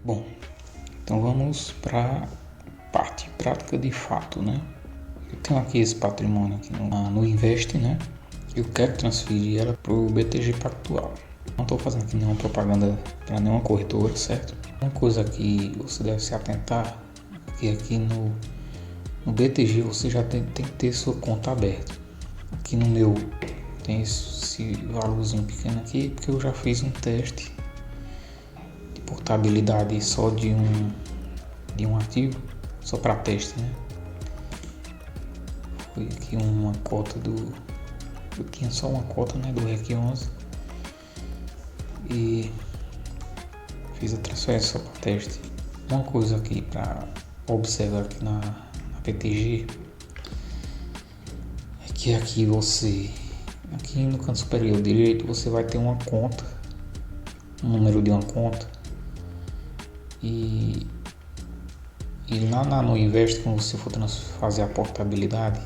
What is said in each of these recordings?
Bom, então vamos para a parte prática de fato, né? Eu tenho aqui esse patrimônio aqui no Invest, né? Eu quero transferir ela para o BTG Pactual. Não estou fazendo aqui nenhuma propaganda para nenhuma corretora, certo? Uma coisa que você deve se atentar é que aqui no BTG você já tem que ter sua conta aberta. Aqui no meu tem esse valorzinho pequeno aqui porque eu já fiz um teste de portabilidade só de um ativo, só para teste, né? Foi aqui uma cota eu tinha só uma cota, né, do REC 11 e fiz a transferência só para teste. Uma coisa aqui para observar aqui na BTG é que aqui no canto superior direito você vai ter uma conta, um número de uma conta, e lá no Invest, quando você for fazer a portabilidade,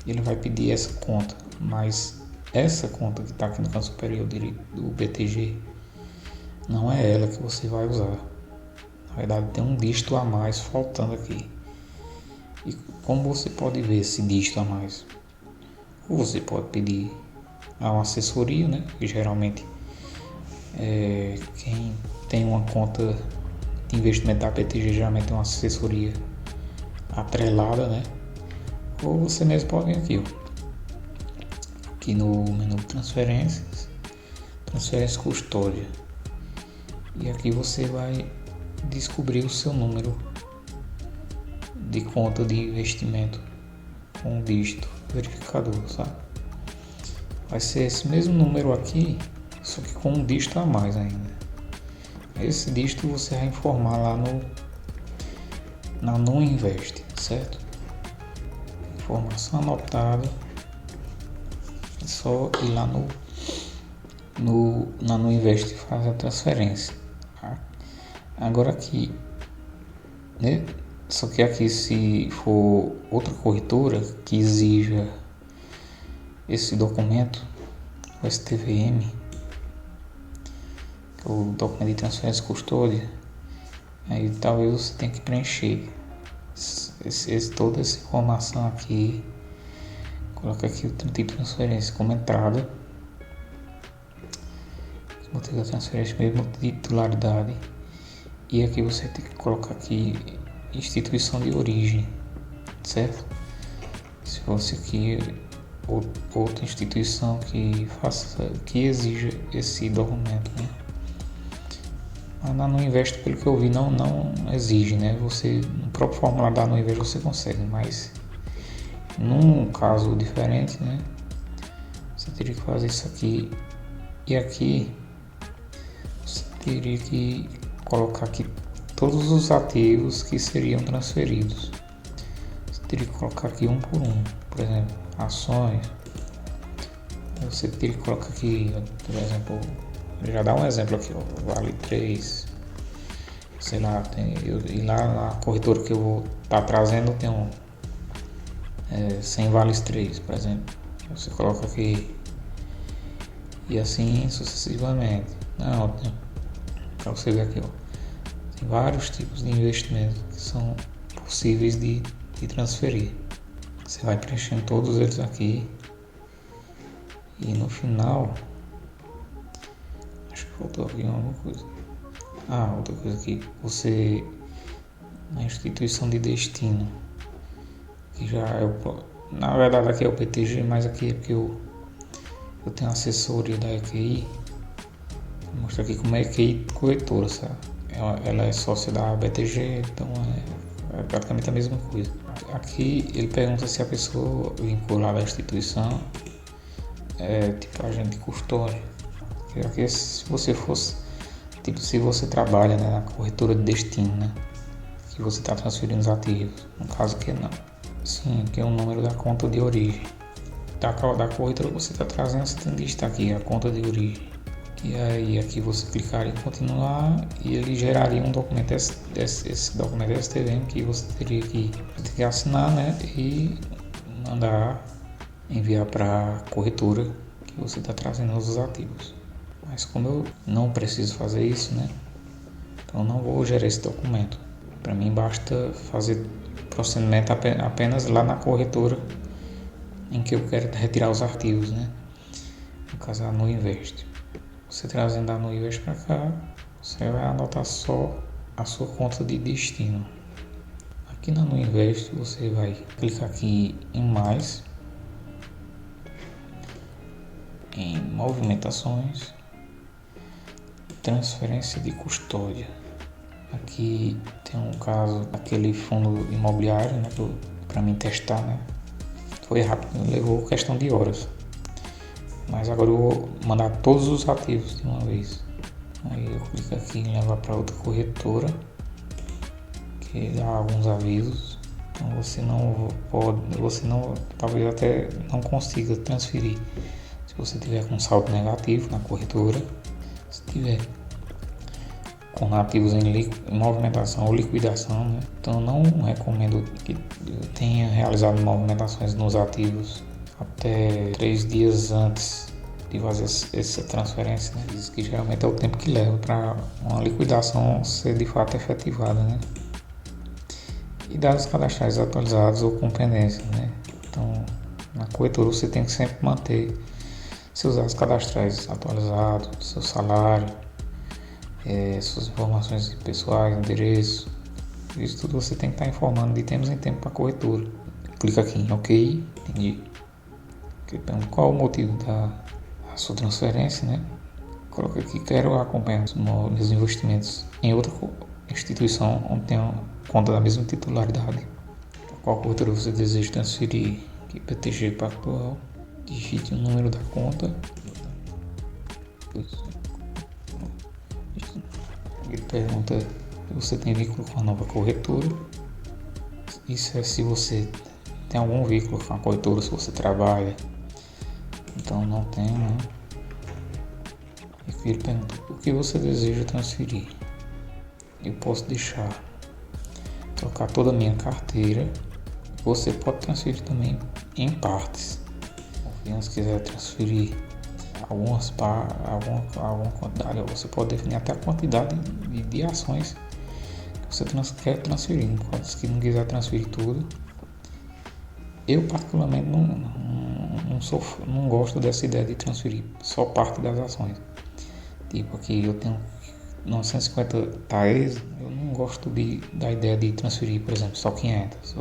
ele vai pedir essa conta, mas essa conta que está aqui no canto superior direito do BTG não é ela que você vai usar. Na verdade tem um dígito a mais faltando aqui. E como você pode ver esse dígito a mais? Ou você pode pedir a uma assessoria, né? Que geralmente quem tem uma conta de investimento da BTG geralmente tem uma assessoria atrelada, né? Ou você mesmo pode vir aqui, ó. Aqui no menu transferências, custódia, e aqui você vai descobrir o seu número de conta de investimento com um dígito verificador, sabe? Vai ser esse mesmo número aqui, só que com um dígito a mais ainda. Esse dígito você vai informar lá no Invest, certo? Informação anotada, é só ir lá no Invest e fazer a transferência. Tá? Agora aqui, né? Só que aqui, se for outra corretora que exija esse documento, o STVM, que é o documento de transferência custódia, aí talvez você tenha que preencher toda essa informação aqui. Coloca aqui o tipo de transferência como entrada, motivo da transferência, mesmo titularidade, e aqui você tem que colocar aqui instituição de origem, certo? Se fosse aqui outra instituição que exija esse documento, né? Mas lá no Invest, pelo que eu vi, não exige, né? Você, no próprio formulário da no Invest você consegue, mas num caso diferente, né? Você teria que fazer isso aqui, e aqui você teria que colocar aqui todos os ativos que seriam transferidos. Você teria que colocar aqui um por um, por exemplo, ações. Você teria que colocar aqui, por exemplo, já dá um exemplo aqui, ó, Vale 3, sei lá, e lá na corretora que eu vou estar trazendo tem 100 Vales 3, por exemplo. Você coloca aqui e assim sucessivamente. Para você ver aqui, ó, tem vários tipos de investimentos que são possíveis de transferir. Você vai preenchendo todos eles aqui e no final, acho que faltou aqui alguma coisa. Outra coisa aqui, você na instituição de destino, que já na verdade aqui é o PTG, mas aqui é porque eu tenho assessoria da EQI. Vou mostrar aqui como é EQI corretora, sabe? Ela é sócia da BTG, então é praticamente a mesma coisa. Aqui ele pergunta se a pessoa vinculada à instituição é tipo agente de custódia. Aqui, se você fosse, tipo, se você trabalha, né, na corretora de destino, né, que você está transferindo os ativos, no caso aqui não. Sim, aqui é o número da conta de origem. Da corretora que você está trazendo, você tem que digitar aqui a conta de origem, E aí aqui você clicar em continuar e ele geraria um documento, esse documento STVM que você teria que assinar, né? E mandar enviar para a corretora que você está trazendo os ativos. Mas como eu não preciso fazer isso, né? Então eu não vou gerar esse documento. Para mim basta fazer o procedimento apenas lá na corretora em que eu quero retirar os arquivos, né? No caso a Nuinvest. Você trazendo a Nuinvest para cá, você vai anotar só a sua conta de destino. Aqui na Nuinvest você vai clicar aqui em mais, em movimentações, transferência de custódia. Aqui tem um caso, aquele fundo imobiliário, né, para mim testar, né? Foi rápido, levou questão de horas. Mas agora eu vou mandar todos os ativos de uma vez. Aí eu clico aqui em levar para outra corretora, que dá alguns avisos. Então você não, talvez até não consiga transferir se você tiver com saldo negativo na corretora. Se tiver com ativos em movimentação ou liquidação, né? Então não recomendo que tenha realizado movimentações nos ativos até 3 dias antes de fazer essa transferência, né? Diz que geralmente é o tempo que leva para uma liquidação ser de fato efetivada, né? E dados cadastrais atualizados ou com pendência, né? Então na corretora você tem que sempre manter seus dados cadastrais atualizados, seu salário, suas informações pessoais, endereço, isso tudo você tem que estar informando de tempos em tempo para a corretora. Clica aqui em OK, entendi. Qual o motivo da sua transferência, né? Coloca aqui, quero acompanhar os meus investimentos em outra instituição onde tenha conta da mesma titularidade. Qual corretora você deseja transferir? Aqui, PTG Pactual. Digite o número da conta. Ele pergunta se você tem vínculo com a nova corretora. Isso é se você tem algum vínculo com a corretora, se você trabalha. Então não tem, né? E aqui ele pergunta o que você deseja transferir. Eu posso trocar toda a minha carteira. Você pode transferir também em partes. Se quiser transferir alguma quantidade, você pode definir até a quantidade de ações que você quer transferir. Se não quiser transferir tudo, eu particularmente não gosto dessa ideia de transferir só parte das ações. Tipo aqui eu tenho 950 TAEs, eu não gosto da ideia de transferir, por exemplo, só 500.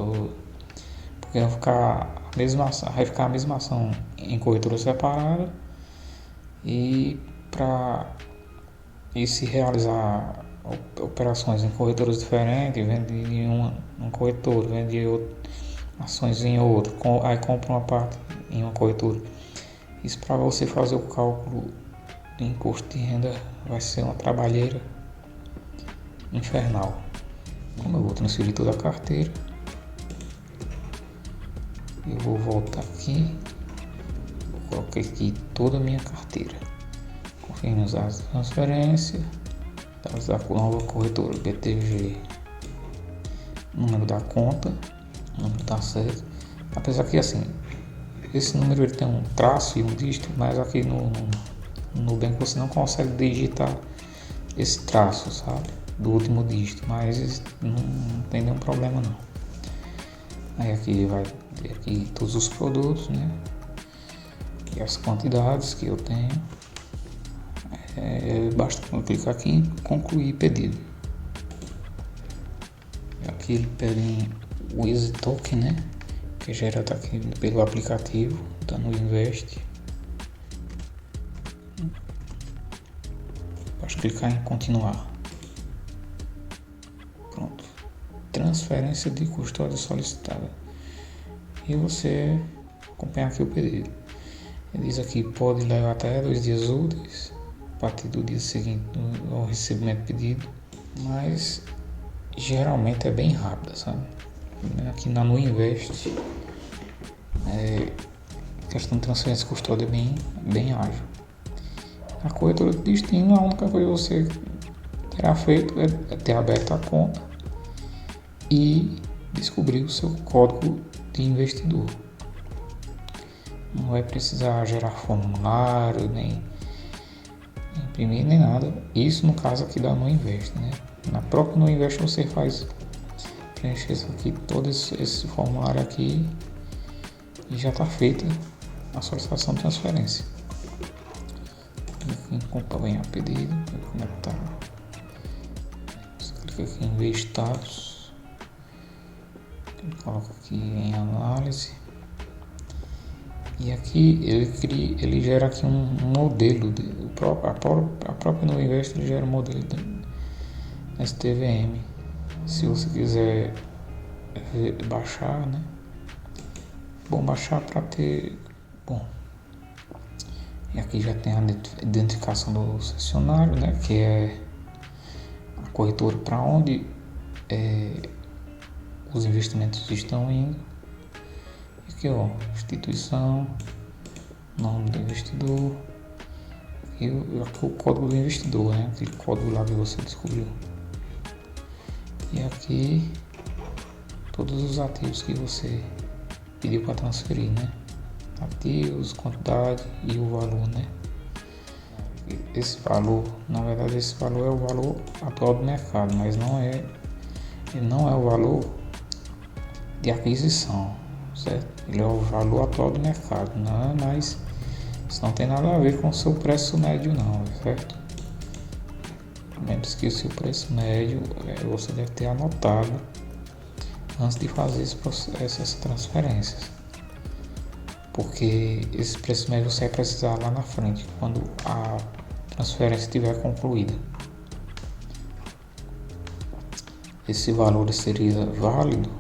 Porque vai ficar a mesma ação em corretora separada e se realizar operações em corretoras diferentes, vende em um corretor, vende ações em outro, aí compra uma parte em uma corretora. Isso para você fazer o cálculo de imposto de renda vai ser uma trabalheira infernal. Como eu vou transferir toda a carteira, eu vou voltar aqui, vou colocar aqui toda a minha carteira, confirme os dados de transferência, dados da nova corretora, BTG, número da conta, número da sede, apesar que assim, esse número ele tem um traço e um dígito, mas aqui no Nubank você não consegue digitar esse traço, sabe, do último dígito, mas não tem nenhum problema não. Aí aqui vai ter aqui todos os produtos, né? E as quantidades que eu tenho. Basta clicar aqui em concluir pedido. Aqui ele pede o Easy Token, né? Que é gerado aqui pelo aplicativo da Nuinvest. Basta clicar em continuar. Pronto. Transferência de custódia solicitada. E você acompanha aqui o pedido. Ele diz aqui pode levar até 2 dias úteis a partir do dia seguinte ao recebimento do pedido, mas geralmente é bem rápido, sabe? Aqui na Nuinvest a questão de transferência de custódia é bem ágil. A corretora de destino, a única coisa que você terá feito é ter aberto a conta e descobrir o seu código de investidor. Não vai precisar gerar formulário, nem imprimir, nem nada. Isso no caso aqui da Nuinvest, né? Na própria Nuinvest você faz preencher isso aqui, todo esse formulário aqui, e já está feita a solicitação de transferência. Clica em acompanhar pedido, como é que tá. Você clica aqui em ver status, coloca aqui em análise, e aqui ele gera aqui um modelo, a própria Nuinvest gera um modelo da STVM. Se você quiser baixar, né? Bom, baixar para ter. Bom, e aqui já tem a identificação do cessionário, né? Que é a corretora para onde os investimentos estão indo. E aqui, ó, instituição, nome do investidor e aqui o código do investidor, né? Aquele código lá que você descobriu. E aqui todos os ativos que você pediu para transferir, né? Ativos, quantidade e o valor, né? Esse valor, na verdade, esse valor é o valor atual do mercado, mas ele não é o valor de aquisição, certo? Ele é o valor atual do mercado, não é mais. Isso não tem nada a ver com o seu preço médio, não, certo? Lembre-se que o seu preço médio você deve ter anotado antes de fazer essas transferências, porque esse preço médio você vai precisar lá na frente, quando a transferência estiver concluída. Esse valor seria válido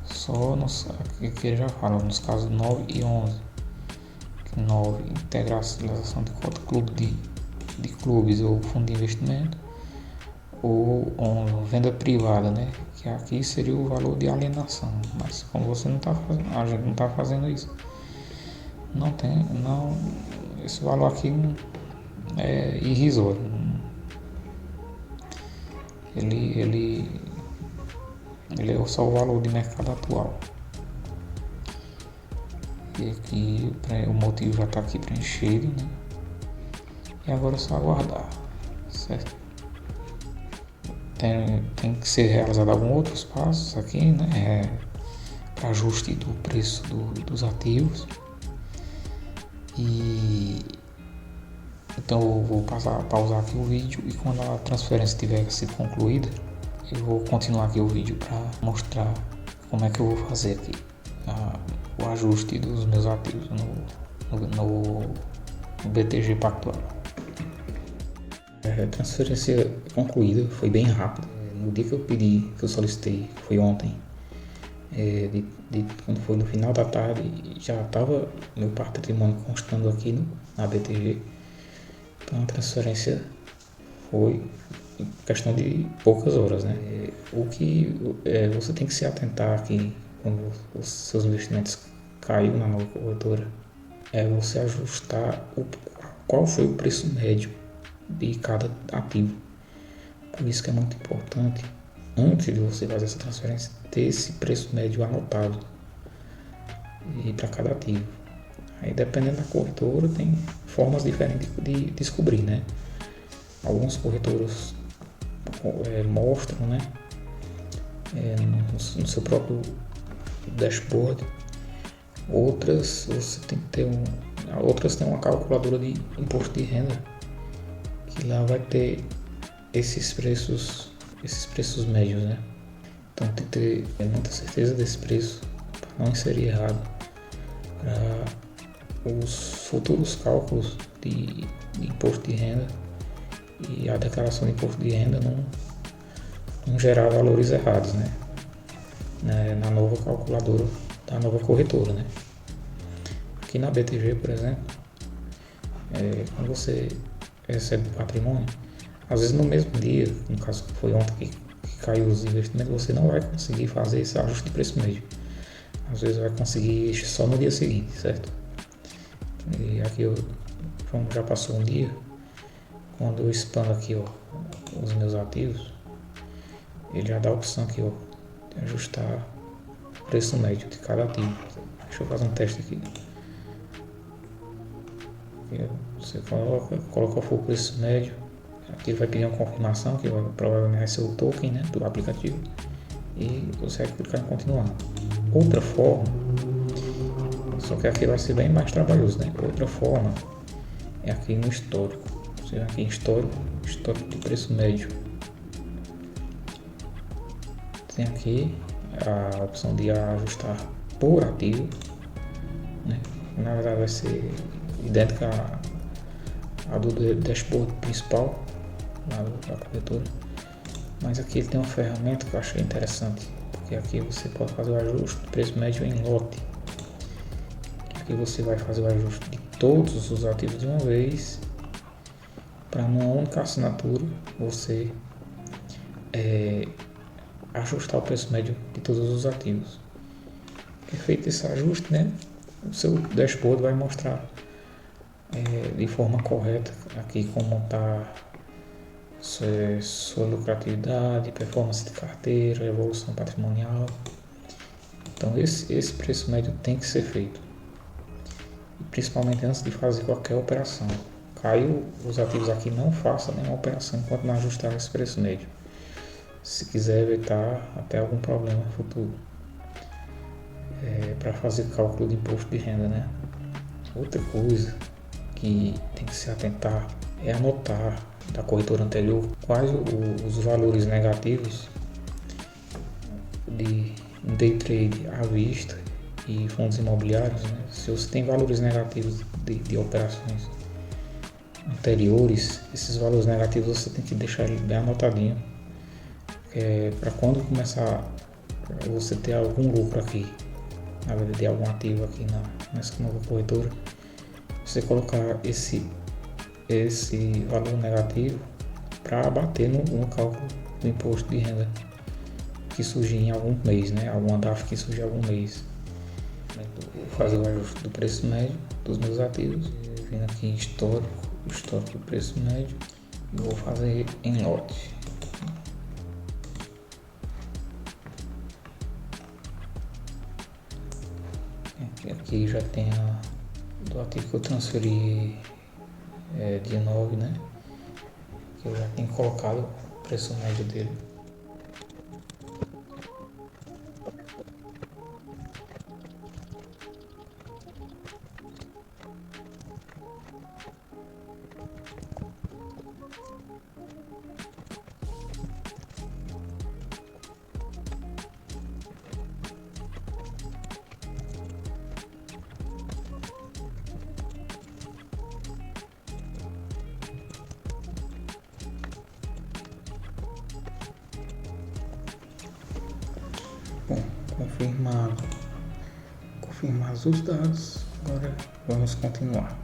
só aqui ele já fala, nos casos 9 e 11. 9, integração de cota de clubes ou fundo de investimento, ou venda privada, né? Que aqui seria o valor de alienação, mas como você não está fazendo, a gente não está fazendo isso, esse valor aqui é irrisório. Ele é só o valor de mercado atual. E aqui o motivo já está aqui preenchido, né? E agora é só aguardar, certo? Tem que ser realizado alguns outros passos aqui, né? Para ajuste do preço dos ativos. E então eu vou pausar aqui o vídeo, e quando a transferência tiver sido concluída, eu vou continuar aqui o vídeo para mostrar como é que eu vou fazer aqui o ajuste dos meus ativos no BTG Pactual. A transferência concluída foi bem rápida. No dia que eu solicitei, que foi ontem, quando foi no final da tarde, já estava meu patrimônio constando aqui na BTG. Então a transferência foi em questão de poucas horas, né? O que você tem que se atentar aqui quando os seus investimentos caiu na nova corretora é você ajustar qual foi o preço médio de cada ativo. Por isso que é muito importante, antes de você fazer essa transferência, ter esse preço médio anotado e para cada ativo. Aí, dependendo da corretora, tem formas diferentes de descobrir, né? Alguns corretores mostram, né? No seu próprio dashboard. Outras você tem que ter outras têm uma calculadora de imposto de renda, que lá vai ter esses preços médios, né? Então tem que ter muita certeza desse preço para não inserir errado, para os futuros cálculos de imposto de renda e a declaração de imposto de renda não gerar valores errados, né? Na nova calculadora da nova corretora, né? Aqui na BTG, por exemplo, quando você recebe patrimônio, às vezes no mesmo dia, no caso que foi ontem que caiu os investimentos, você não vai conseguir fazer esse ajuste de preço médio. Às vezes vai conseguir só no dia seguinte, certo? E aqui eu como já passou um dia, quando eu expando aqui, ó, os meus ativos, ele já dá a opção aqui, ó, de ajustar o preço médio de cada ativo. Deixa eu fazer um teste aqui. Você coloca qual for o preço médio. Aqui ele vai pedir uma confirmação, que provavelmente vai ser o token, né, do aplicativo. E você vai clicar em continuar. Outra forma, só que aqui vai ser bem mais trabalhoso, né? Outra forma é aqui no histórico. Você vai aqui em histórico de preço médio. Tem aqui a opção de ajustar por ativo, né? Na verdade vai ser idêntica à do dashboard principal da corretora, mas aqui ele tem uma ferramenta que eu achei interessante, porque aqui você pode fazer o ajuste do preço médio em lote. Aqui você vai fazer o ajuste de todos os ativos de uma vez, para numa única assinatura você ajustar o preço médio de todos os ativos. Feito esse ajuste, né, o seu dashboard vai mostrar de forma correta aqui como está sua lucratividade, performance de carteira, evolução patrimonial. Então esse preço médio tem que ser feito, e principalmente antes de fazer qualquer operação. Caiu os ativos aqui, não faça nenhuma operação enquanto não ajustar esse preço médio, se quiser evitar até algum problema futuro. Para fazer cálculo de imposto de renda, né? Outra coisa que tem que se atentar é anotar da corretora anterior quais os valores negativos de day trade à vista e fundos imobiliários, né? Se você tem valores negativos de operações anteriores, esses valores negativos você tem que deixar ele bem anotadinho, para quando começar você ter algum lucro aqui, na verdade de algum ativo aqui nessa nova corretora, você colocar esse valor negativo para abater no cálculo do imposto de renda que surgir em algum mês, né? Alguma DAF que surgir em algum mês. Vou fazer o ajuste do preço médio dos meus ativos, vindo aqui em histórico do preço médio, e vou fazer em lote. Aqui já tem do ativo que eu transferi dia 9, né? Que eu já tenho colocado o preço médio dele. Bom, confirmados os dados, agora vamos continuar.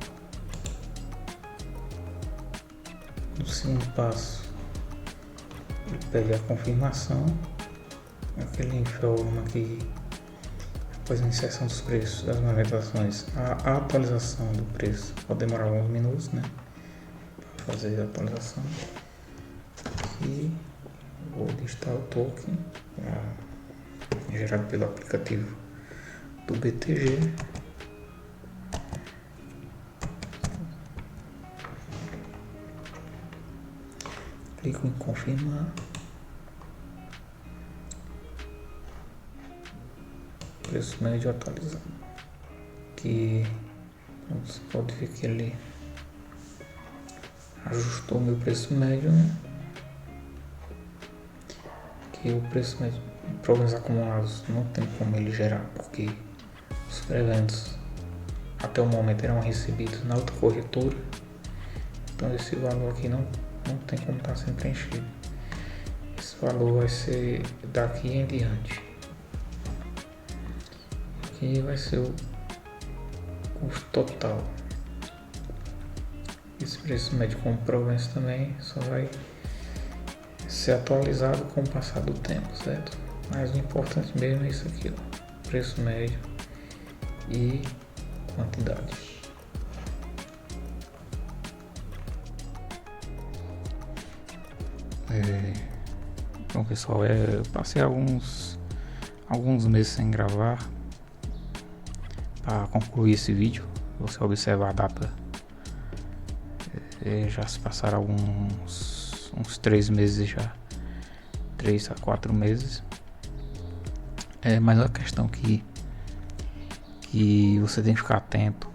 No segundo passo, ele pede a confirmação, ele informa que após a inserção dos preços das movimentações, a atualização do preço pode demorar alguns minutos, né, para fazer a atualização. E vou listar o token gerado pelo aplicativo do BTG. Clico em confirmar. Preço médio atualizado. Que você pode ver que ele ajustou meu preço médio, né? Que o preço médio, problemas acumulados, não tem como ele gerar, porque os pré-ventos até o momento eram recebidos na outra corretora, então esse valor aqui não tem como estar sendo preenchido. Esse valor vai ser daqui em diante. Aqui vai ser o custo total. Esse preço médio como pré-ventos também só vai ser atualizado com o passar do tempo, certo? Mas o importante mesmo é isso aqui, ó, preço médio e quantidade. Bom pessoal, eu passei alguns meses sem gravar. Para concluir esse vídeo, você observa a data, já se passaram uns 3 meses já, 3 a 4 meses. Mas a questão que você tem que ficar atento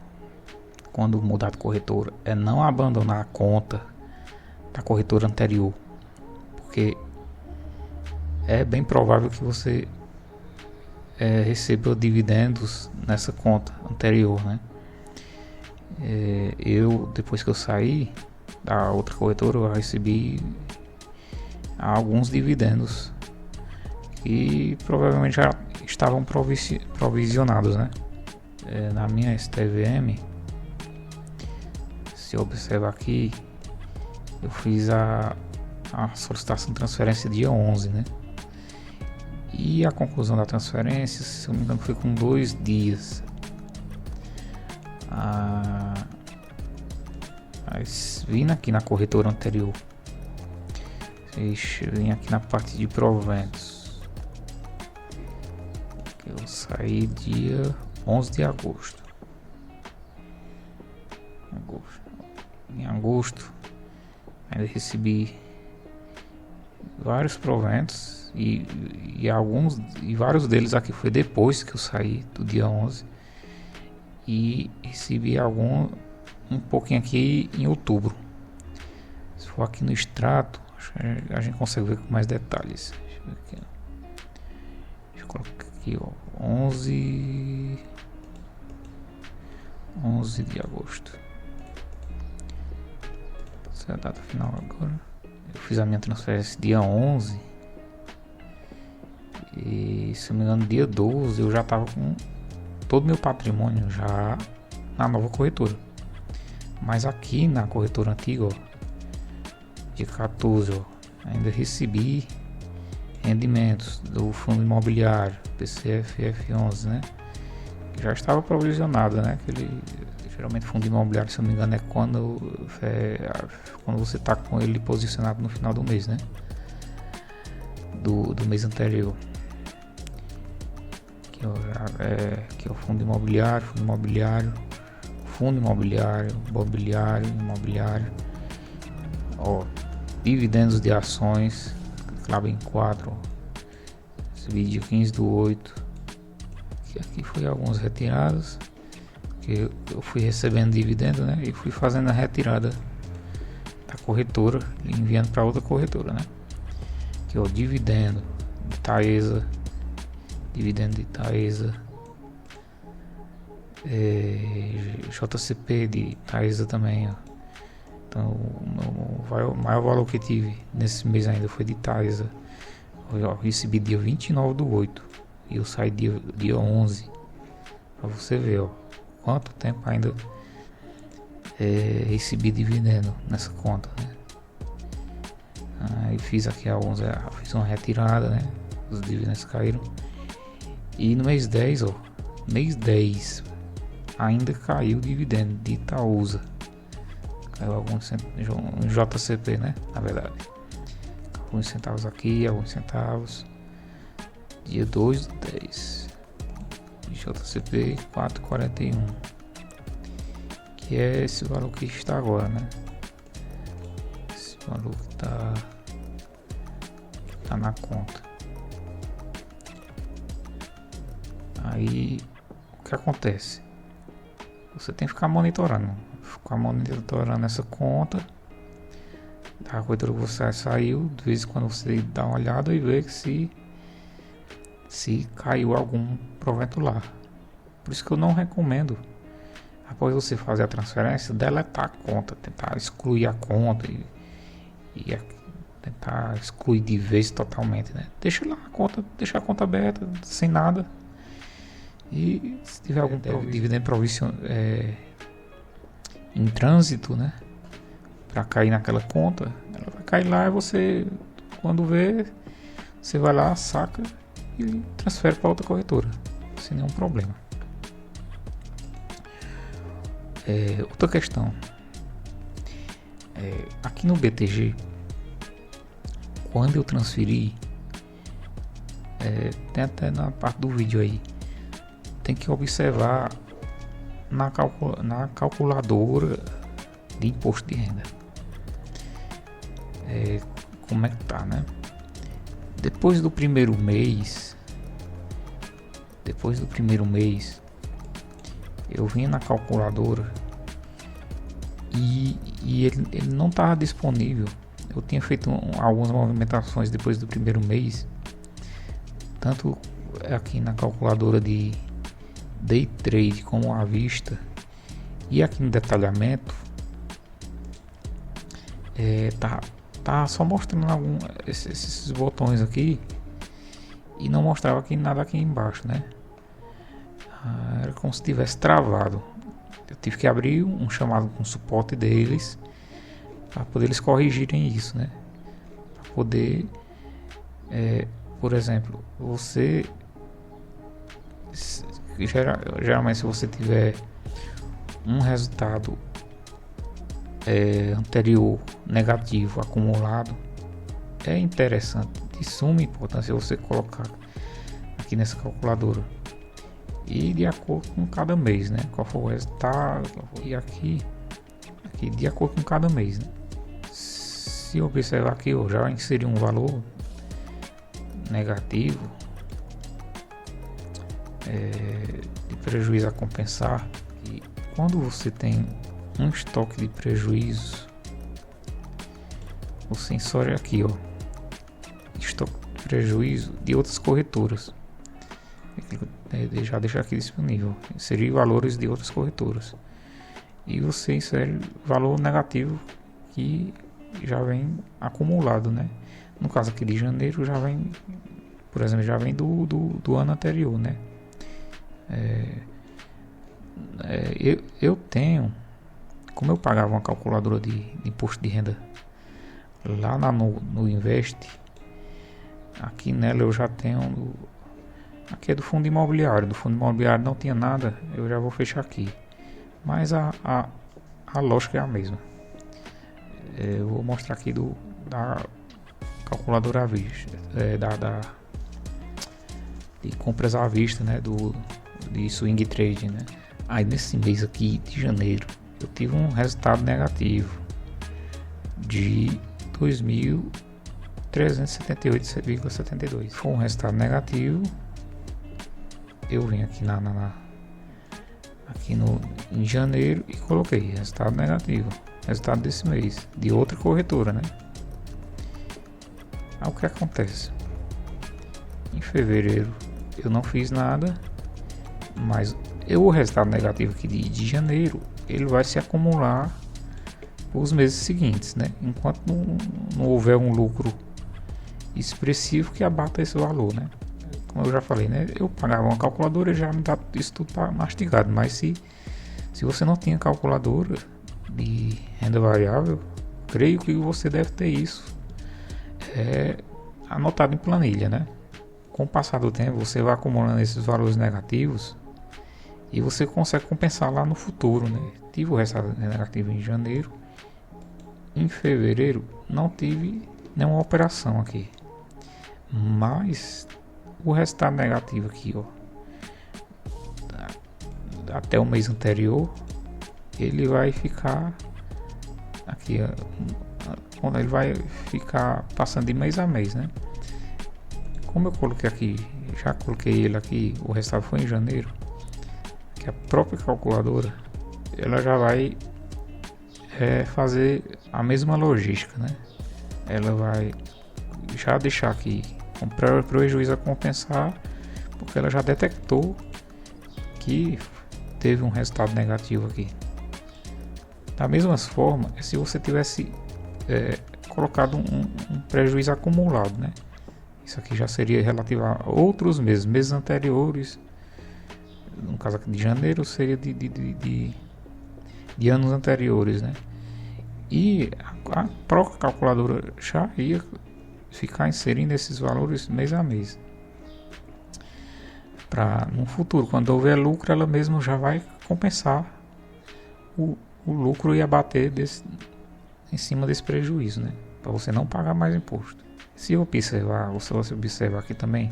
quando mudar de corretora é não abandonar a conta da corretora anterior, porque é bem provável que você receba dividendos nessa conta anterior, né? Depois que eu saí da outra corretora, eu recebi alguns dividendos que provavelmente já estavam provisionados, né? Na minha STVM, se observar aqui, eu fiz a solicitação de transferência dia 11, né? E a conclusão da transferência, se eu não me engano, foi com 2 dias. Mas vim aqui na corretora anterior, vim aqui na parte de proventos, que eu saí dia 11 de agosto. Em agosto ainda recebi vários proventos e vários deles aqui foi depois que eu saí do dia 11, e recebi um pouquinho aqui em outubro. Se for aqui no extrato, acho que a gente consegue ver com mais detalhes. Deixa eu ver aqui, deixa eu colocar aqui, 11 de agosto. Essa é a data final agora. Eu fiz a minha transferência dia 11 e, se não me engano, dia 12 eu já estava com todo o meu patrimônio já na nova corretora. Mas aqui na corretora antiga, dia 14, ainda recebi rendimentos do fundo imobiliário PCF-F11, né? Que já estava provisionado, né? Geralmente fundo imobiliário, se eu não me engano, é quando você está com ele posicionado no final do mês, né? Do mês anterior. Que é o fundo imobiliário, dividendos de ações, Clabin 4, esse vídeo 15/8, que aqui foi alguns retirados, que eu fui recebendo dividendo, né, e fui fazendo a retirada da corretora e enviando para outra corretora, né, que é o dividendo de Taesa, JCP de Taesa também, ó. Então o maior valor que tive nesse mês ainda foi de Taesa. Eu recebi dia 29/8 e eu saí dia 11, para você ver, ó, quanto tempo ainda recebi dividendo nessa conta, né? Aí fiz aqui fiz uma retirada, né? Os dividendos caíram. E no mês 10, ainda caiu o dividendo de Itaúsa. Caiu alguns JCP, né? Na verdade, alguns centavos aqui, alguns centavos. Dia 2/10, JCP 4,41, que é esse valor que está agora, né? Esse valor que tá na conta. Aí o que acontece? Você tem que ficar monitorando essa conta da corretora que você saiu. De vez em quando você dá uma olhada e vê que se caiu algum provento lá. Por isso que eu não recomendo, após você fazer a transferência, deletar a conta, tentar excluir a conta e tentar excluir de vez totalmente, né? Deixa a conta aberta, sem nada. E se tiver algum dividendo em trânsito, né, para cair naquela conta, ela vai cair lá, e você, quando vê, você vai lá, saca e transfere para outra corretora sem nenhum problema. Outra questão, aqui no BTG quando eu transferi, tem até na parte do vídeo aí, tem que observar na calculadora de imposto de renda, como é que tá, né? Depois do primeiro mês, eu vim na calculadora e ele não estava disponível. Eu tinha feito algumas movimentações depois do primeiro mês, tanto aqui na calculadora de day trade como à vista, e aqui no detalhamento tá só mostrando esses botões aqui e não mostrava aqui nada aqui embaixo, né? Era como se tivesse travado. Eu tive que abrir um chamado com suporte deles para poder eles corrigirem isso, né? Para poder, por exemplo, você geralmente se você tiver um resultado anterior negativo acumulado, é interessante, de suma importância você colocar aqui nessa calculadora e de acordo com cada mês, né? Qual for o resultado, e aqui de acordo com cada mês, né? Se observar aqui, eu já inseri um valor negativo de prejuízo a compensar. E quando você tem um estoque de prejuízo, você insere aqui, estoque de prejuízo de outras corretoras. Já deixar aqui disponível, inserir valores de outras corretoras, e você insere valor negativo que já vem acumulado, né? No caso aqui de janeiro já vem, por exemplo, já vem do ano anterior, né? Eu tenho, como eu pagava uma calculadora de imposto de renda lá no Invest, aqui nela eu já tenho aqui é do fundo imobiliário. Do fundo imobiliário não tinha nada, eu já vou fechar aqui, mas a lógica é a mesma. Eu vou mostrar aqui da calculadora à vista, de compras à vista, né, de swing trade, né? Aí nesse mês aqui de janeiro eu tive um resultado negativo de 2.378,72. Foi um resultado negativo. Eu vim aqui em janeiro e coloquei resultado negativo, resultado desse mês, de outra corretora, né? Aí o que acontece? Em fevereiro eu não fiz nada, mas o resultado negativo aqui de janeiro, ele vai se acumular os meses seguintes, né? Enquanto não houver um lucro expressivo que abata esse valor, né? Como eu já falei, né? Eu pagava uma calculadora e já me dá isso tudo mastigado. Mas se você não tinha calculadora de renda variável, creio que você deve ter isso anotado em planilha, né? Com o passar do tempo, você vai acumulando esses valores negativos e você consegue compensar lá no futuro, né? Tive o resultado negativo em janeiro. Em fevereiro não tive nenhuma operação aqui, mas o resultado negativo aqui, até o mês anterior, ele vai ficar aqui, quando ele vai ficar passando de mês a mês, né? Como eu coloquei aqui, já coloquei ele aqui, o resultado foi em janeiro, que a própria calculadora ela já vai fazer a mesma logística, né? Ela vai já deixar aqui com prejuízo a compensar, porque ela já detectou que teve um resultado negativo aqui. Da mesma forma, se você tivesse colocado um prejuízo acumulado, né? Isso aqui já seria relativo a outros meses anteriores. No caso aqui de janeiro seria de anos anteriores, né? E a própria calculadora já ia ficar inserindo esses valores mês a mês, para no futuro, quando houver lucro, ela mesma já vai compensar o lucro e abater em cima desse prejuízo, né? para você não pagar mais imposto. Se observar, ou se você observar aqui também,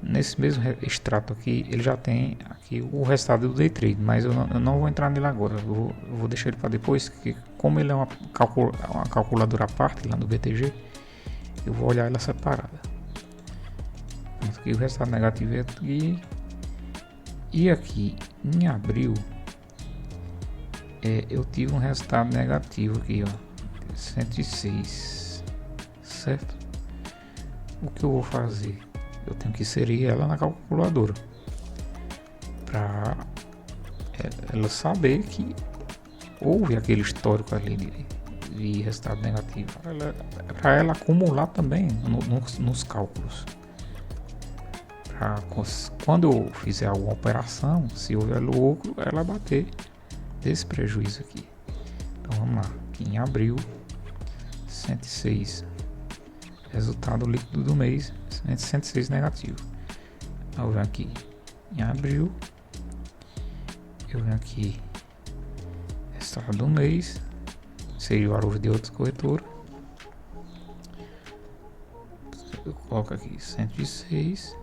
nesse mesmo extrato aqui, ele já tem aqui o resultado do day trade, mas eu não vou entrar nele agora, eu vou deixar ele para depois, que como ele é uma calculadora à parte lá no BTG, eu vou olhar ela separada. Aqui o resultado negativo é aqui, e aqui em abril eu tive um resultado negativo aqui, ó, 106, certo? O que eu vou fazer? Eu tenho que inserir ela na calculadora para ela saber que houve aquele histórico ali de resultado negativo, para ela acumular também nos cálculos. Quando eu fizer alguma operação, se houver lucro, ela bater desse prejuízo aqui. Então vamos lá, aqui em abril, 106, resultado líquido do mês, 106 negativo. Eu venho aqui em abril, eu venho aqui, resultado do mês, seria o valor de outros corretores. Eu coloco aqui 106.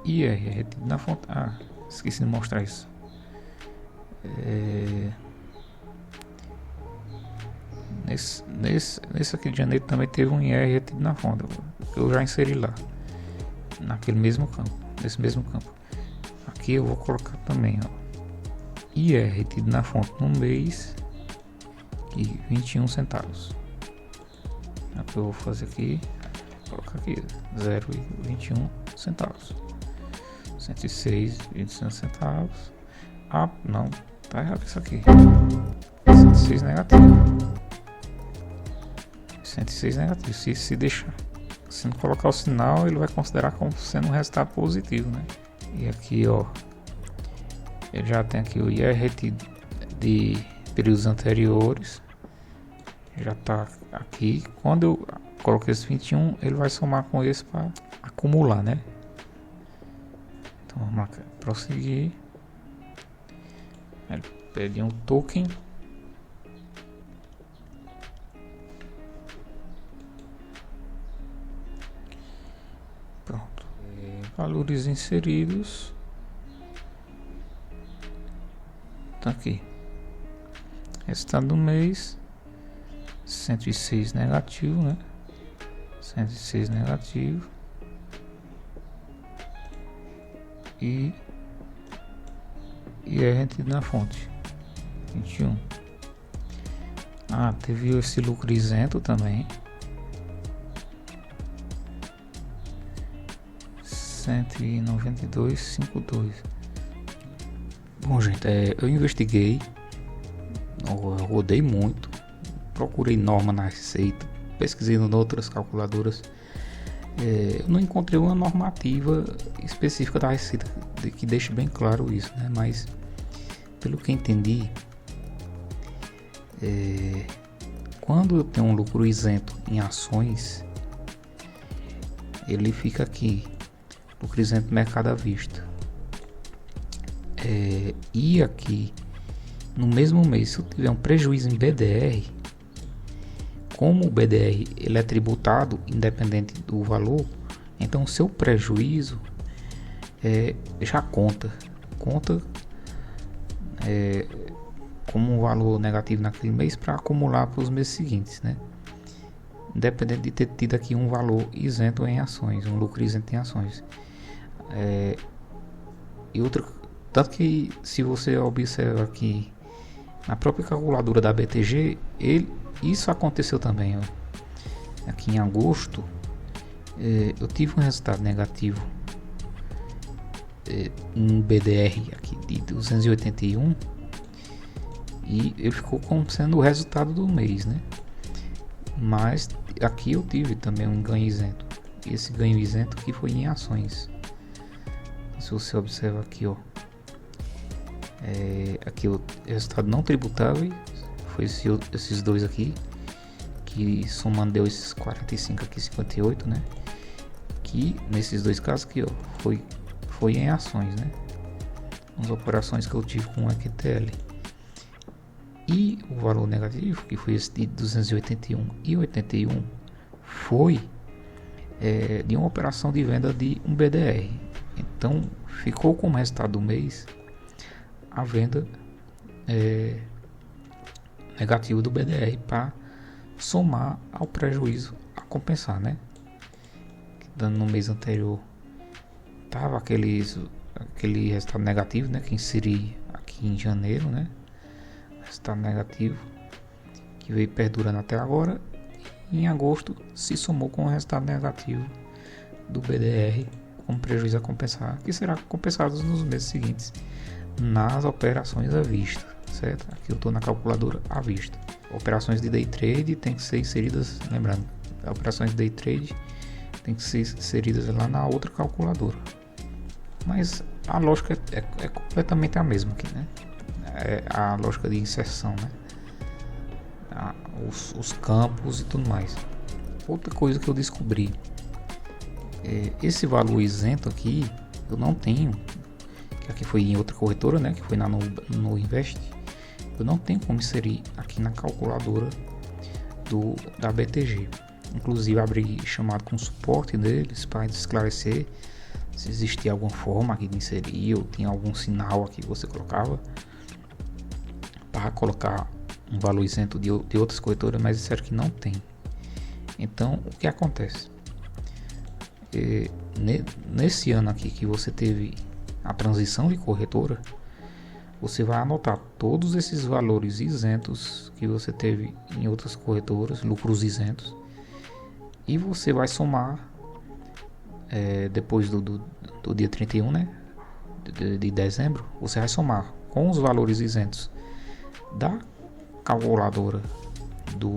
E é retido na fonte. Ah, esqueci de mostrar isso. Nesse aqui de janeiro também teve um IR retido na fonte. Eu já inseri lá, naquele mesmo campo, nesse mesmo campo. Aqui eu vou colocar também, ó, IR retido na fonte no mês e 21 centavos. Aqui eu vou fazer aqui, colocar aqui 0,21 centavos. 106, 25 centavos. Ah, não, tá errado isso aqui. 106 negativo. 106 negativo. Se deixar, se não colocar o sinal, ele vai considerar como sendo um resultado positivo, né? E aqui, ó, ele já tem aqui o IR retido de períodos anteriores. Já tá aqui. Quando eu coloquei esse 21, ele vai somar com esse para acumular, né? Então vamos lá, prosseguir. Ele pede um token. Pronto. Valores inseridos. Tá aqui. Resultado do mês. 106 negativo, né? 106 negativo. E é retido na fonte 21. Ah, teve esse lucro isento também, 192,52. Bom, gente, eu investiguei, eu rodei muito, procurei norma na Receita, pesquisei em outras calculadoras. Eu não encontrei uma normativa específica da Receita que deixe bem claro isso, né? Mas pelo que entendi, quando eu tenho um lucro isento em ações, ele fica aqui, lucro isento mercado à vista. E aqui no mesmo mês, se eu tiver um prejuízo em BDR, como o BDR ele é tributado independente do valor, então seu prejuízo já conta como um valor negativo naquele mês para acumular para os meses seguintes, né? Independente de ter tido aqui um valor isento em ações, um lucro isento em ações. E outra, tanto que se você observa aqui na própria calculadora da BTG, isso aconteceu também, ó. Aqui em agosto eu tive um resultado negativo em BDR aqui de 281 e ele ficou como sendo o resultado do mês, né? Mas aqui eu tive também um ganho isento. Esse ganho isento aqui foi em ações. Se você observa aqui, ó, aqui o resultado não tributável foi esses dois aqui, que somando deu esses 45 aqui, 58, né? Que nesses dois casos aqui, ó, foi em ações, né? As operações que eu tive com o EQTL. E o valor negativo, que foi esse de 281,81, foi de uma operação de venda de um BDR. Então ficou como resultado do mês a venda negativa do BDR para somar ao prejuízo a compensar, né? Dando no mês anterior tava aquele resultado negativo, né, que inseri aqui em janeiro, né? Resultado negativo que veio perdurando até agora. E em agosto se somou com o resultado negativo do BDR com prejuízo a compensar, que será compensado nos meses seguintes nas operações à vista, certo? Aqui eu estou na calculadora à vista. Operações de day trade tem que ser inseridas, lembrando, operações de day trade tem que ser inseridas lá na outra calculadora. Mas a lógica é completamente a mesma aqui, né? É a lógica de inserção, né? Os campos e tudo mais. Outra coisa que eu descobri, esse valor isento aqui eu não tenho, que aqui foi em outra corretora, né? Que foi no Invest. Eu não tenho como inserir aqui na calculadora da BTG. Inclusive abri chamado com suporte deles para esclarecer se existia alguma forma aqui de inserir, ou tinha algum sinal aqui que você colocava para colocar um valor isento de outras corretoras, mas disseram que não tem. Então o que acontece? Nesse ano aqui que você teve a transição de corretora, você vai anotar todos esses valores isentos que você teve em outras corretoras, lucros isentos, e você vai somar depois do dia 31, né, de dezembro, você vai somar com os valores isentos da calculadora do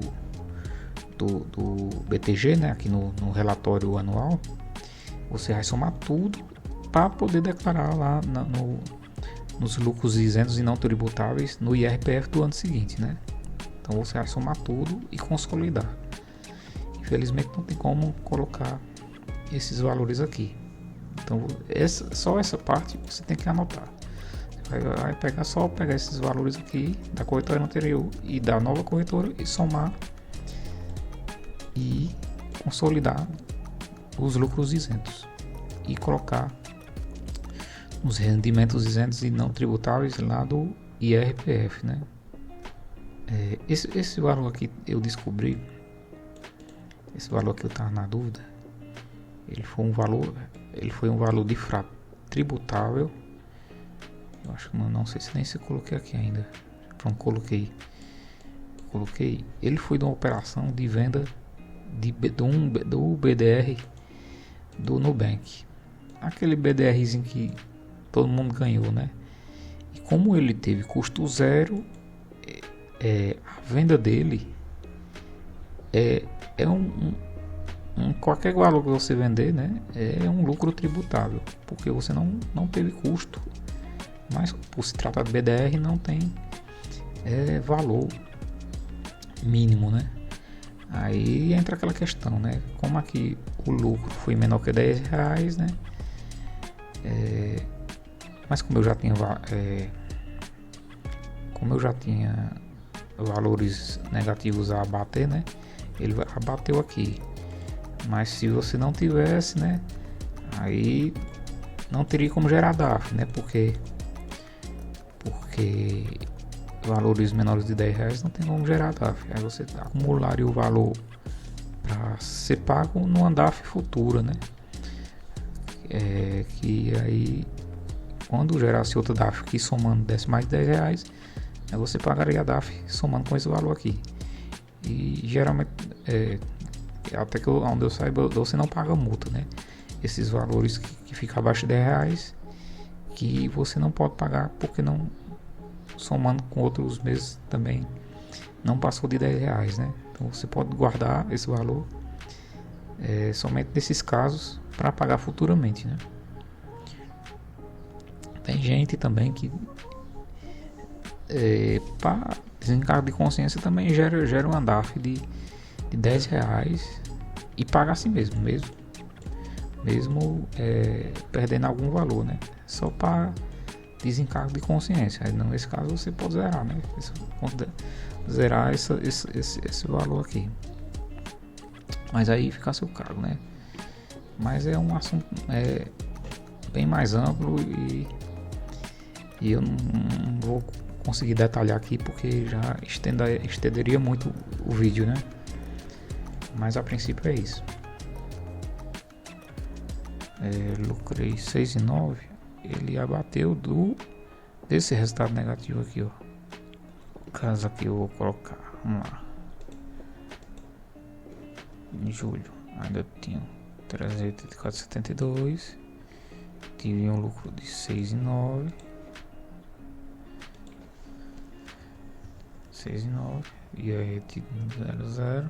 BTG, né, aqui no relatório anual. Você vai somar tudo para poder declarar lá nos lucros isentos e não tributáveis no IRPF do ano seguinte, né? Então você vai somar tudo e consolidar. Infelizmente não tem como colocar esses valores aqui. Então só essa parte você tem que anotar. Você vai pegar esses valores aqui da corretora anterior e da nova corretora e somar e consolidar os lucros isentos e colocar os rendimentos isentos e não tributáveis lá do IRPF, né? Esse valor aqui eu descobri, esse valor aqui eu estava na dúvida, ele foi um valor de fato tributável. Eu acho que não sei se nem se coloquei aqui ainda. Pronto, coloquei. Ele foi de uma operação de venda do BDR do Nubank, aquele BDRzinho que todo mundo ganhou, né? E como ele teve custo zero, a venda dele é qualquer valor que você vender, né? É um lucro tributável, porque você não teve custo. Mas por se tratar de BDR não tem valor mínimo, né? Aí entra aquela questão, né? Como aqui o lucro foi menor que R$10, né? Mas como eu já tinha valores negativos a abater, né? Ele abateu aqui. Mas se você não tivesse, né? Aí não teria como gerar DAF, né? Porque valores menores de R$10 não tem como gerar DAF. Aí você acumularia o valor para ser pago numa DAF futura, né? Que aí quando gerasse outra DAF que somando desse mais R$10, aí você pagaria a DAF somando com esse valor aqui. E geralmente até que onde eu saiba, você não paga multa, né? Esses valores que ficam abaixo de R$10 que você não pode pagar porque não, somando com outros meses também não passou de R$10, né? Então você pode guardar esse valor somente nesses casos para pagar futuramente, né? Tem gente também que para desencargo de consciência também gera um DAF de R$10 e paga assim mesmo perdendo algum valor, né? Só para desencargo de consciência. Aí, nesse caso você pode zerar, né? Zerar esse valor aqui. Mas aí fica a seu cargo, né? Mas é um assunto bem mais amplo e eu não vou conseguir detalhar aqui porque já estenderia muito o vídeo, né? Mas a princípio é isso. Lucrei 6,9. Ele abateu desse resultado negativo aqui, ó. Caso aqui eu vou colocar, vamos lá, em julho ainda tinha 384,72, tive um lucro de 6,9, e aí tive 0,0.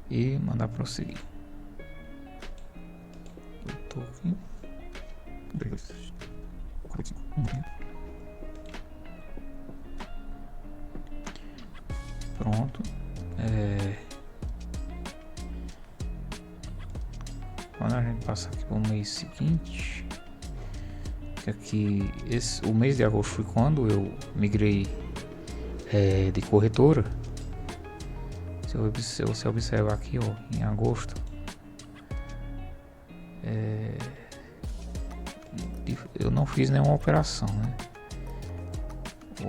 E mandar prosseguir. Eu tô aqui. Pronto. Quando a gente passa aqui para o mês seguinte, que aqui o mês de agosto foi quando eu migrei de corretora. Se você observar aqui, ó, em agosto, eu não fiz nenhuma operação, né?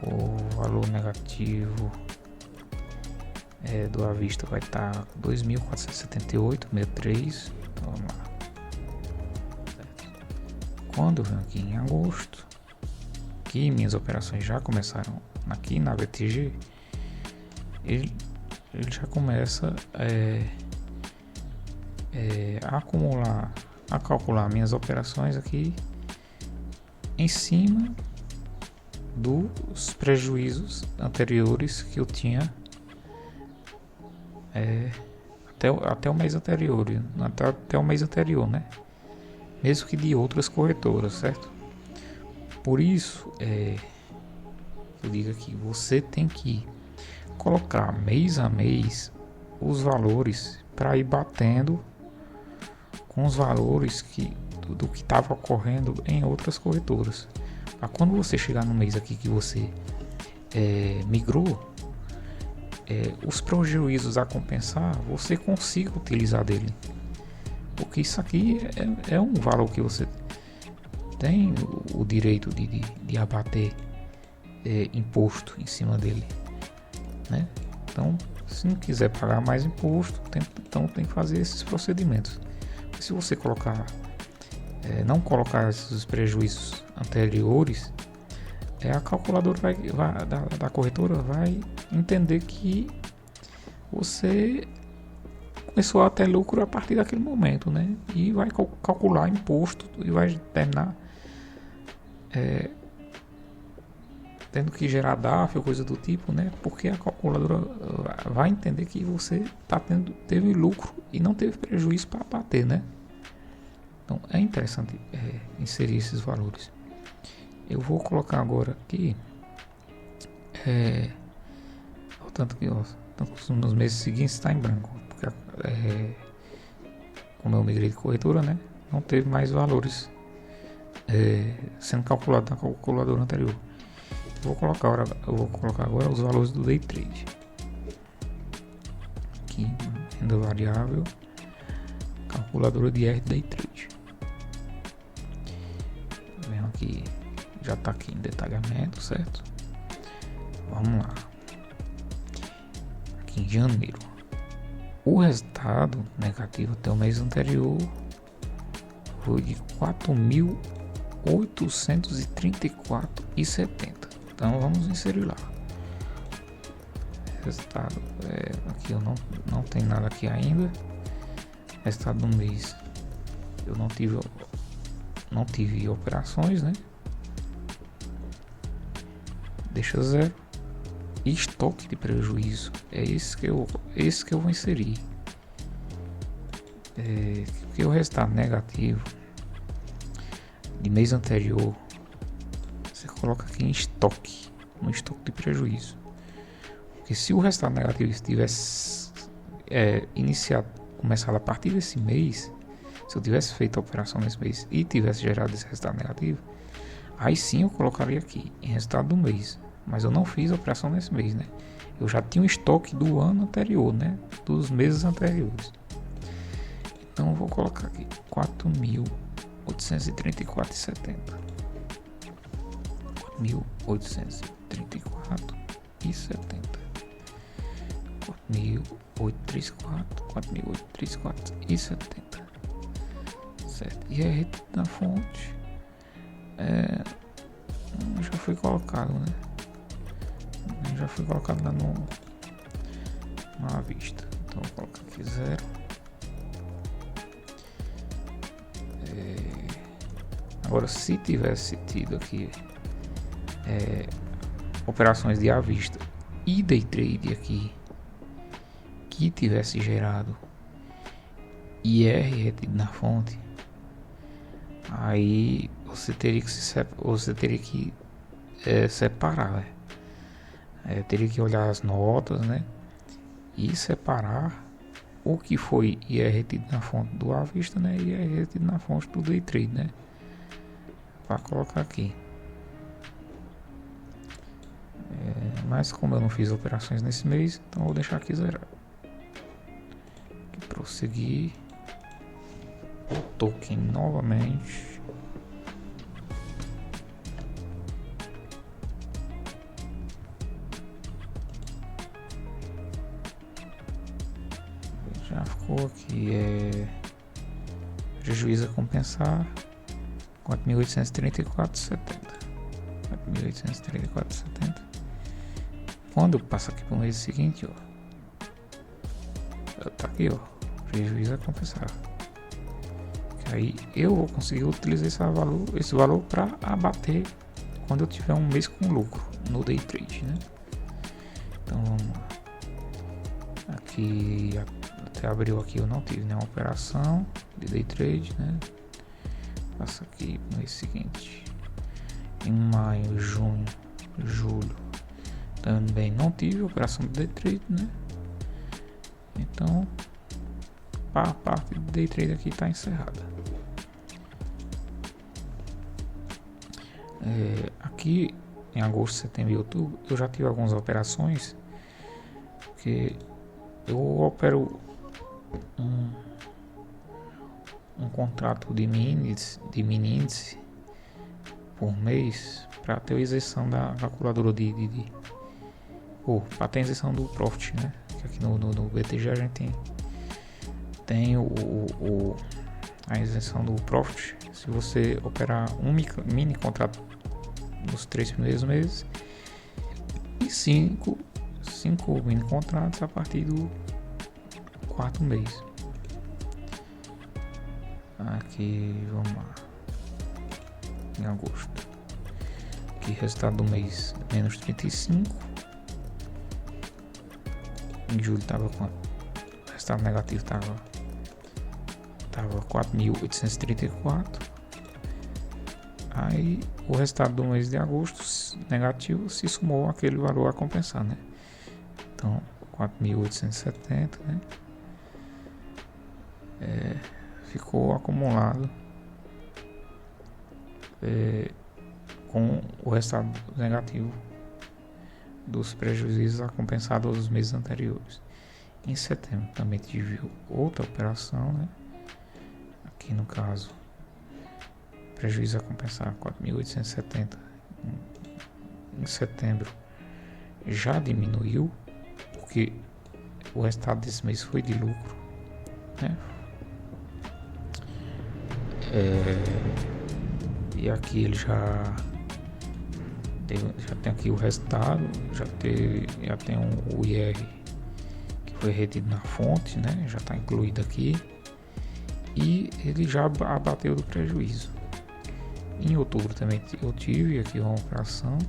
O valor negativo do à vista vai estar 2.478,63. Então, vamos lá. Quando eu venho aqui em agosto, que minhas operações já começaram aqui na BTG, ele já começa a calcular minhas operações aqui em cima dos prejuízos anteriores que eu tinha até o mês anterior, até o mês anterior, né? Mesmo que de outras corretoras, certo? Por isso, eu digo aqui, você tem que colocar mês a mês os valores para ir batendo com os valores do que estava ocorrendo em outras corretoras. Para quando você chegar no mês aqui que você migrou, os prejuízos a compensar, você consiga utilizar dele. Porque isso aqui é um valor que você tem o direito de abater imposto em cima dele, né? Então, se não quiser pagar mais imposto, então tem que fazer esses procedimentos. Porque se você não colocar esses prejuízos anteriores, a calculadora da corretora vai entender que você começou a ter lucro a partir daquele momento, né? E vai calcular imposto e vai terminar tendo que gerar DARF ou coisa do tipo, né? Porque a calculadora vai entender que você teve lucro e não teve prejuízo para bater, né? Então é interessante inserir esses valores. Eu vou colocar agora aqui tanto que nos meses seguintes está em branco, porque como eu migrei de corretora, né, não teve mais valores sendo calculado na calculadora anterior. Eu vou colocar agora os valores do day trade. Aqui, renda variável, calculadora de R day trade. Vendo aqui, já está aqui em detalhamento, certo? Vamos lá. Aqui em janeiro, o resultado negativo até o mês anterior foi de 4.834,70. Então vamos inserir lá. Resultado aqui eu não tem nada aqui ainda. Resultado do mês eu não tive operações, né? Deixa zero. E estoque de prejuízo é esse que eu vou inserir. Porque o resultado negativo de mês anterior você coloca aqui em estoque, no estoque de prejuízo. Porque se o resultado negativo estivesse começado a partir desse mês, Se eu tivesse feito a operação nesse mês e tivesse gerado esse resultado negativo, aí sim eu colocaria aqui em resultado do mês. Mas eu não fiz a operação nesse mês, né? Eu já tinha um estoque do ano anterior, né? Dos meses anteriores. Então eu vou colocar aqui 4.834,70. 4.834,70. 4.834,70. Certo. E a rede da fonte já foi colocado, né? Já foi colocado lá na vista. Então vou colocar aqui 0. Agora, se tivesse tido aqui operações de à vista e day trade aqui que tivesse gerado IR retido na fonte, aí você teria que separar, né? Teria que olhar as notas, né? E separar o que foi IR retido na fonte do à vista, né? E IR retido na fonte do day trade, né? Para colocar aqui. Mas como eu não fiz operações nesse mês, então eu vou deixar aqui zerado. Prosseguir o token novamente. Já ficou aqui. Prejuízo a compensar 4.834,70. 4.834,70. Quando eu passo aqui para o mês seguinte, ó, tá aqui, ó, prejuízo a compensar. Que aí eu vou conseguir utilizar esse valor para abater quando eu tiver um mês com lucro no day trade, né? Então vamos lá. Aqui até abril aqui eu não tive nenhuma operação de day trade, né? Passo aqui no mês seguinte. Em maio, junho, julho também não tive operação de day trade, né? Então a parte do day trade aqui está encerrada. Aqui em agosto, setembro e outubro eu já tive algumas operações que eu opero um contrato de mini índice por mês para ter a isenção da calculadora para ter a isenção do profit, né? Que aqui no BTG a gente tem a isenção do profit se você operar um mini contrato nos 3 primeiros meses e 5 mini contratos a partir do 4º mês. Aqui vamos lá, em agosto, aqui resultado do mês menos 35. Em julho estava com o resultado negativo, estava 4.834. Aí o resultado do mês de agosto negativo se somou aquele valor a compensar, né? Então 4.870, né? Ficou acumulado com o resultado negativo dos prejuízos a compensar dos meses anteriores. Em setembro também tive outra operação, né? Aqui no caso, prejuízo a compensar 4.870 em setembro já diminuiu, porque o resultado desse mês foi de lucro, né? E aqui ele já tem aqui o resultado, já tem o IR que foi retido na fonte, né? Já está incluído aqui, e ele já abateu do prejuízo. Em outubro também eu tive aqui uma operação,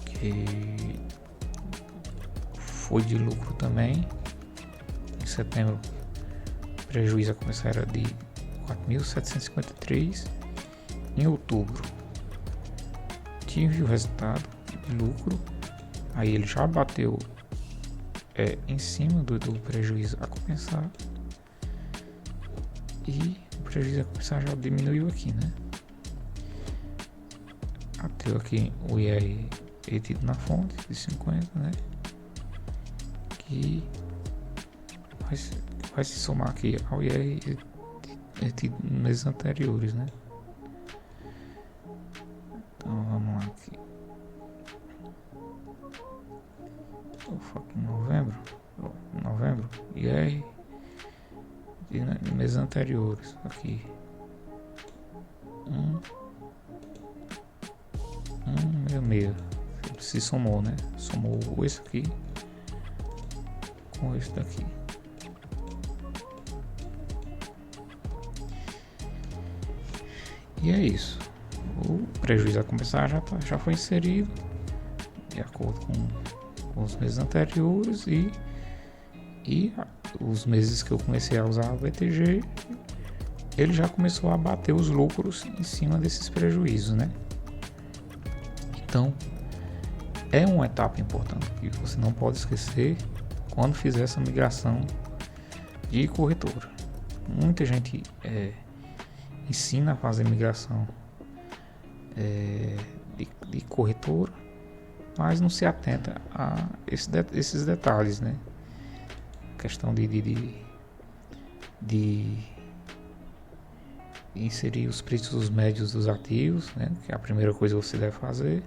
que foi de lucro também. Em setembro o prejuízo a começar era de 4.753. Em outubro tive o resultado de lucro, aí ele já bateu em cima do prejuízo a compensar, e o prejuízo a compensar já diminuiu aqui, né? Até aqui o IR retido na fonte de 50, né? Que vai se somar aqui ao IR retido nos meses anteriores, né? Então vamos lá aqui. Novembro, IR de meses anteriores aqui. 166. Se somou, né? Somou esse aqui com esse daqui. E é isso. O prejuízo a compensar já foi inserido de acordo com os meses anteriores, e os meses que eu comecei a usar o BTG, ele já começou a bater os lucros em cima desses prejuízos, né? Então é uma etapa importante que você não pode esquecer quando fizer essa migração de corretora. Muita gente ensina a fazer migração de corretora, mas não se atenta a esses detalhes, né? Questão de inserir os preços médios dos ativos, né? Que é a primeira coisa que você deve fazer,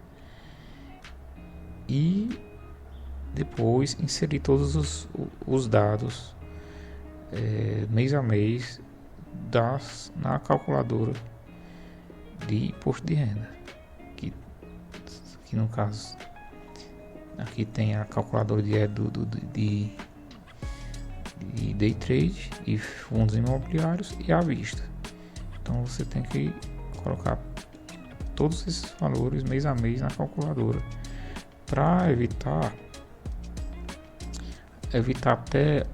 e depois inserir todos os dados mês a mês na calculadora de imposto de renda, que no caso aqui tem a calculadora de day trade e fundos imobiliários e à vista. Então você tem que colocar todos esses valores mês a mês na calculadora para evitar até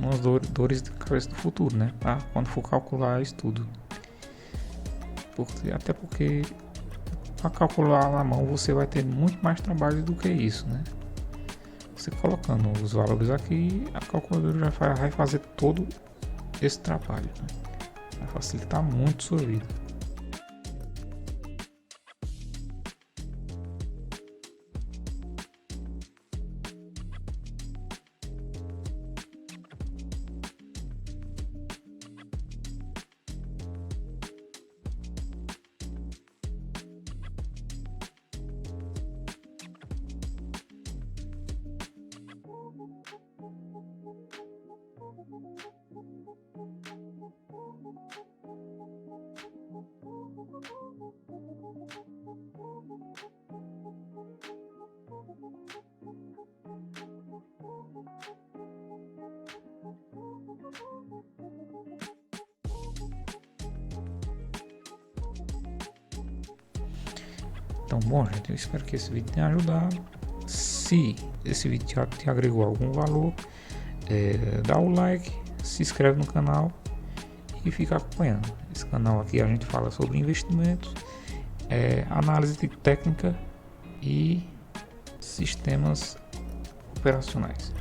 umas dores de cabeça do futuro, né? Quando for calcular isso tudo. Até porque para calcular na mão você vai ter muito mais trabalho do que isso, né? Você colocando os valores aqui, a calculadora já vai fazer todo esse trabalho, né? Vai facilitar muito sua vida. Então, bom, gente, eu espero que esse vídeo tenha ajudado. Se esse vídeo te agregou algum valor, dá o like, se inscreve no canal e fica acompanhando. Esse canal aqui a gente fala sobre investimentos, análise de técnica e sistemas operacionais.